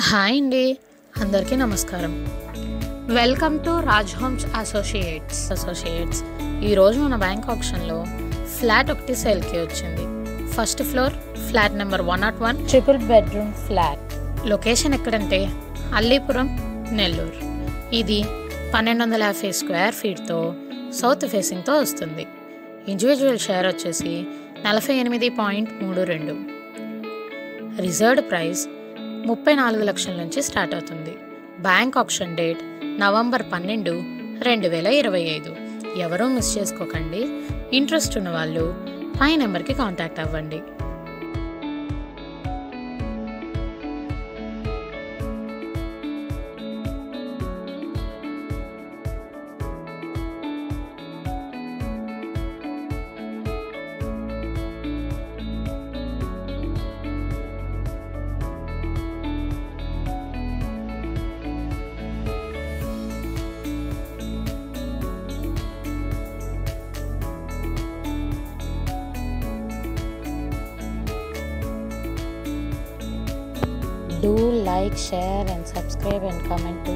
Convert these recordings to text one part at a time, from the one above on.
Hi అండి, అందరికీ నమస్కారం. Welcome to Raj homes associates. ఈరోజు మన బ్యాంక్ ఆప్షన్లో ఫ్లాట్ ఒకటి సేల్కి వచ్చింది. First floor flat number 101 triple bedroom flat. Location ఎక్కడంటే అల్లీపురం, నెల్లూరు. ఇది 1250 స్క్వేర్ ఫీట్తో సౌత్ ఫేసింగ్తో వస్తుంది. ఇండివిజువల్ షేర్ వచ్చేసి 48.32. రిజర్వ్డ్ ప్రైస్ 34 లక్షల నుంచి స్టార్ట్ అవుతుంది. Bank option date November 12, 2025. ఎవరూ మిస్ చేసుకోకండి. ఇంట్రెస్ట్ ఉన్న వాళ్ళు పై నెంబర్కి కాంటాక్ట్ అవ్వండి. Do like, share and subscribe and comment to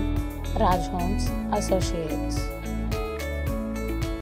Raj Homes Associates.